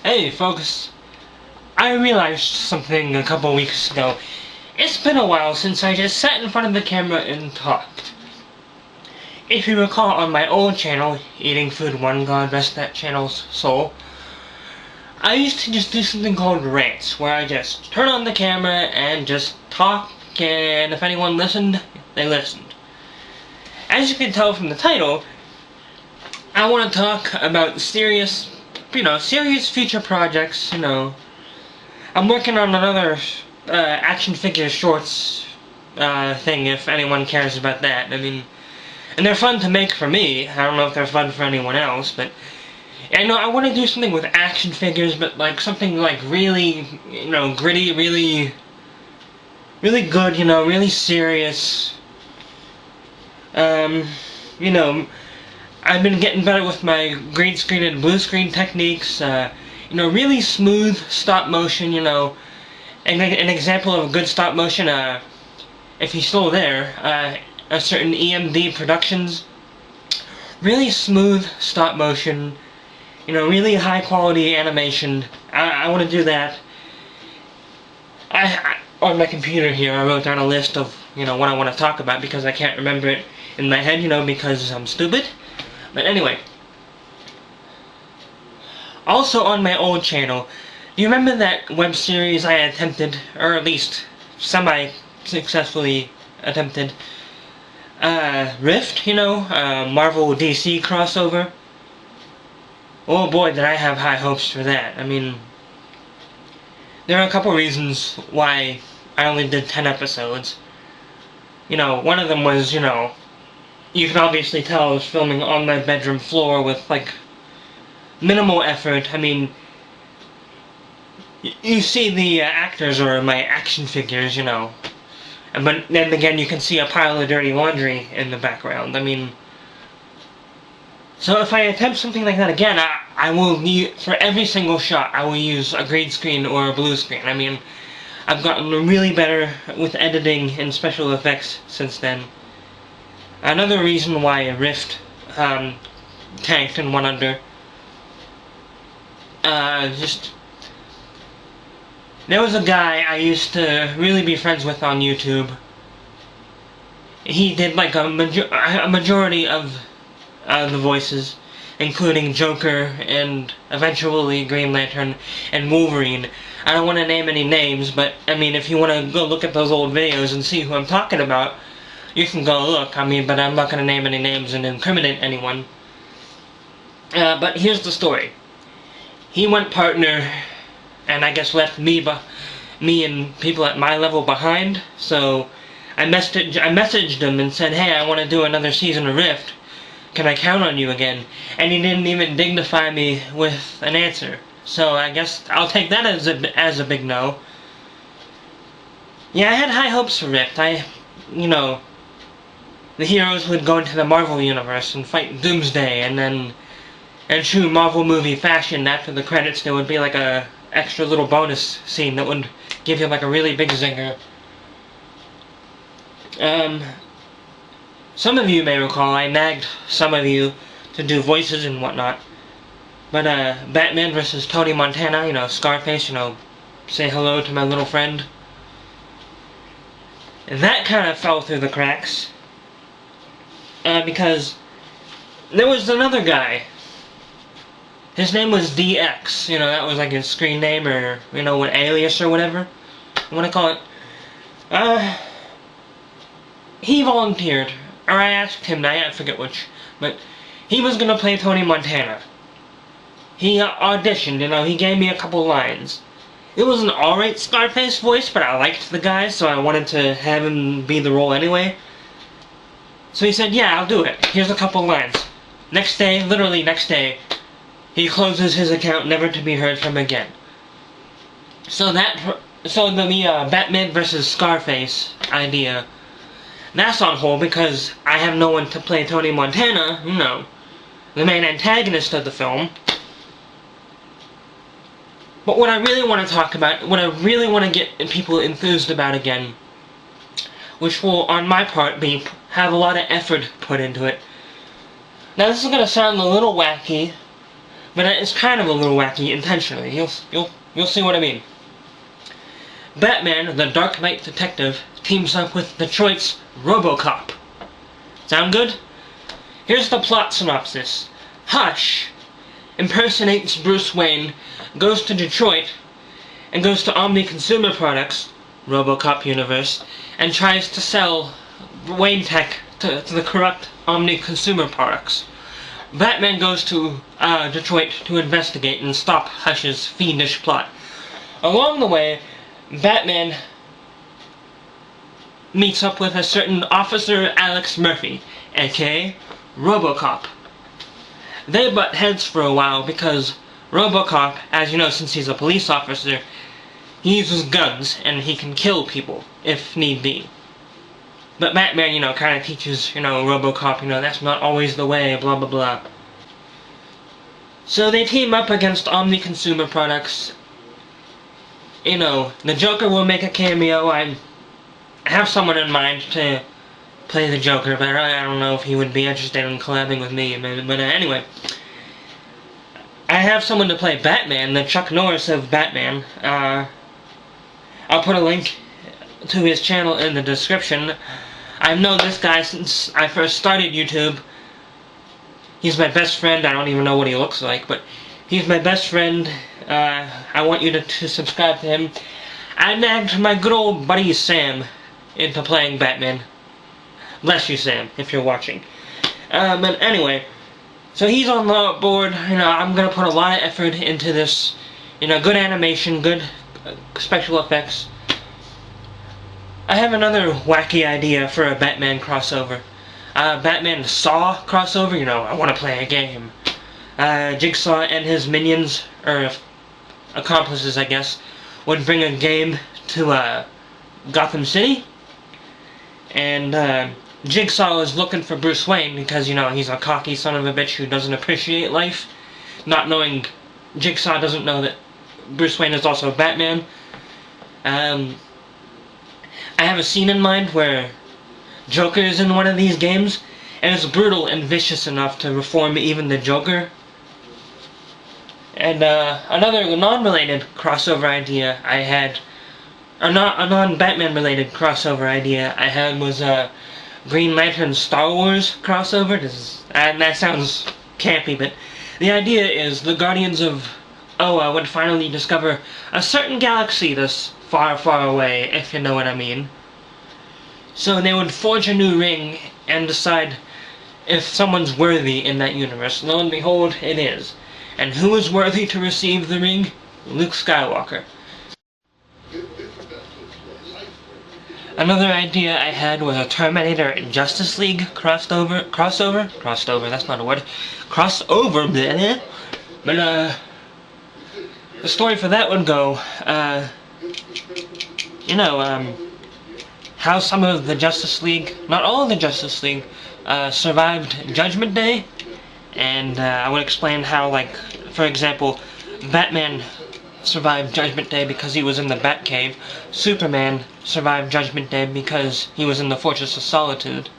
Hey folks, I realized something a couple weeks ago. It's been a while since I just sat in front of the camera and talked. If you recall on my old channel, Eating Food One, God rest that channel's soul, I used to just do something called rants, where I just turn on the camera and just talk, and if anyone listened, they listened. As you can tell from the title, I want to talk about serious future projects, I'm working on another action figure shorts thing, if anyone cares about that. I mean, and they're fun to make for me. I don't know if they're fun for anyone else, but I want to do something with action figures, but like something like really, gritty, really good, really serious. I've been getting better with my green screen and blue screen techniques, really smooth stop motion, an example of a good stop motion, if you're still there, a certain EMD Productions, really smooth stop motion, really high quality animation. I want to do that. On my computer here, I wrote down a list of, what I want to talk about because I can't remember it in my head, because I'm stupid. But anyway, also on my old channel, do you remember that web series I attempted, or at least semi-successfully attempted, Rift, Marvel DC crossover? Oh boy, did I have high hopes for that. I mean, there are a couple reasons why I only did 10 episodes. One of them was, you can obviously tell I was filming on my bedroom floor with, minimal effort. I mean, you see the actors or my action figures, but then again you can see a pile of dirty laundry in the background. I mean, so if I attempt something like that again, I will need, for every single shot, I will use a green screen or a blue screen. I mean, I've gotten really better with editing and special effects since then. Another reason why Rift tanked and went under, there was a guy I used to really be friends with on YouTube. He did a majority of the voices, including Joker and eventually Green Lantern and Wolverine. I don't want to name any names, but I mean, if you want to go look at those old videos and see who I'm talking about, you can go look. I mean, but I'm not going to name any names and incriminate anyone. But here's the story. He went partner, and I guess left me and people at my level behind. So I messaged him and said, "Hey, I want to do another season of Rift. Can I count on you again?" And he didn't even dignify me with an answer. So I guess I'll take that as a big no. Yeah, I had high hopes for Rift. The heroes would go into the Marvel universe and fight Doomsday, and then, in true Marvel movie fashion, after the credits there would be a extra little bonus scene that would give you a really big zinger. Some of you may recall I nagged some of you to do voices and whatnot, but Batman vs. Tony Montana, Scarface, say hello to my little friend, that kind of fell through the cracks. Because there was another guy. His name was DX. That was his screen name, or an alias or whatever you want to call it. He volunteered, or I asked him. I forget which, but he was gonna play Tony Montana. He auditioned. He gave me a couple lines. It was an alright Scarface voice, but I liked the guy, so I wanted to have him be the role anyway. So he said, "Yeah, I'll do it. Here's a couple lines." Next day, literally next day, he closes his account, never to be heard from again. So the Batman vs. Scarface idea, that's on hold because I have no one to play Tony Montana, the main antagonist of the film. But what I really want to talk about, what I really want to get people enthused about again, which will, on my part, have a lot of effort put into it. Now this is going to sound a little wacky, but it's kind of a little wacky intentionally. You'll see what I mean. Batman, the Dark Knight detective, teams up with Detroit's RoboCop. Sound good? Here's the plot synopsis. Hush impersonates Bruce Wayne, goes to Detroit, and goes to Omni Consumer Products, RoboCop universe, and tries to sell Wayne tech to the corrupt Omni Consumer Products. Batman goes to Detroit to investigate and stop Hush's fiendish plot. Along the way, Batman meets up with a certain Officer Alex Murphy, aka RoboCop. They butt heads for a while because RoboCop, as you know, since he's a police officer, he uses guns and he can kill people if need be. But Batman, you know, kind of teaches, you know, RoboCop, you know, that's not always the way, blah blah blah. So they team up against Omni Consumer Products. You know, the Joker will make a cameo. I have someone in mind to play the Joker, but I don't know if he would be interested in collabing with me. But anyway, I have someone to play Batman, the Chuck Norris of Batman. I'll put a link to his channel in the description. I've known this guy since I first started YouTube. He's my best friend. I don't even know what he looks like, but he's my best friend. I want you to subscribe to him. I nagged my good old buddy Sam into playing Batman. Bless you, Sam, if you're watching. But anyway, so he's on the board. You know, I'm gonna put a lot of effort into this. You know, good animation, good special effects. I have another wacky idea for a Batman crossover. Batman Saw crossover. You know, I want to play a game. Jigsaw and his minions, or accomplices, I guess, would bring a game to Gotham City, and Jigsaw is looking for Bruce Wayne because, you know, he's a cocky son of a bitch who doesn't appreciate life, not knowing Jigsaw doesn't know that Bruce Wayne is also Batman. I have a scene in mind where Joker is in one of these games, and it's brutal and vicious enough to reform even the Joker. And another non-related crossover idea I had, a non-Batman related crossover idea I had was a Green Lantern Star Wars crossover. And that sounds campy, but the idea is the Guardians of Oa would finally discover a certain galaxy that's far, far away, if you know what I mean. So they would forge a new ring and decide if someone's worthy in that universe. Lo and behold, it is. And who is worthy to receive the ring? Luke Skywalker. Another idea I had was a Terminator and Justice League crossover, that's not a word, crossover, bleh. But the story for that would go, you know, how some of the Justice League, not all of the Justice League, survived Judgment Day, and I would explain how, like, for example, Batman survived Judgment Day because he was in the Batcave, Superman survived Judgment Day because he was in the Fortress of Solitude,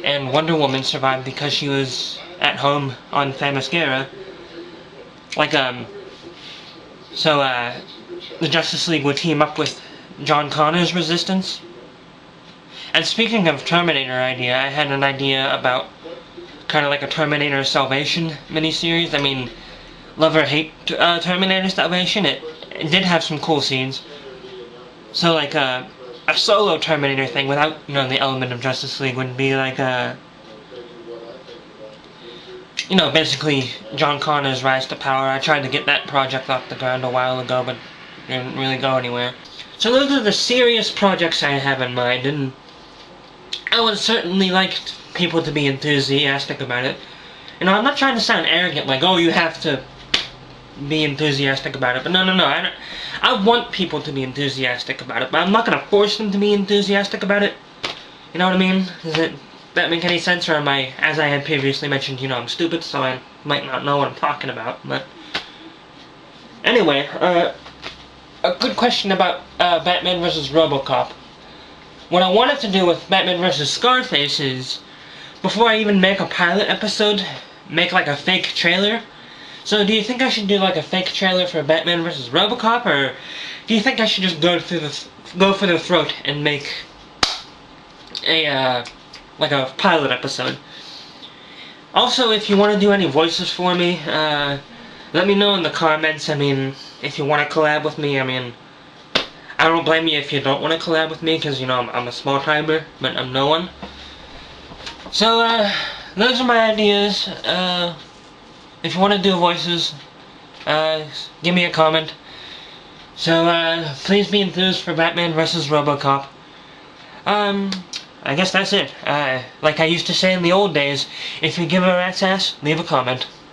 and Wonder Woman survived because she was at home on Themyscira. Like, so, the Justice League would team up with John Connor's Resistance. And speaking of Terminator idea, I had an idea about kind of like a Terminator Salvation miniseries. I mean, love or hate Terminator Salvation, it did have some cool scenes. So like a solo Terminator thing without, you know, the element of Justice League would be like you know, basically John Connor's rise to power. I tried to get that project off the ground a while ago, but it didn't really go anywhere. So those are the serious projects I have in mind, and I would certainly like people to be enthusiastic about it. You know, I'm not trying to sound arrogant, like, oh, you have to be enthusiastic about it, but no, I want people to be enthusiastic about it, but I'm not going to force them to be enthusiastic about it. You know what I mean? Does that make any sense, or am I, as I had previously mentioned, you know, I'm stupid, so I might not know what I'm talking about, but anyway, a good question about Batman vs. RoboCop. What I wanted to do with Batman vs. Scarface is, before I even make a pilot episode, make like a fake trailer, So do you think I should do like a fake trailer for Batman vs. RoboCop, or do you think I should just go for the throat and make a like a pilot episode? Also, if you want to do any voices for me, let me know in the comments. I mean, if you want to collab with me, I mean, I don't blame you if you don't want to collab with me, because, you know, I'm a small timer, but I'm no one. So, those are my ideas. If you want to do voices, give me a comment. So, please be enthused for Batman vs. RoboCop. I guess that's it. Like I used to say in the old days, if you give a rat's ass, leave a comment.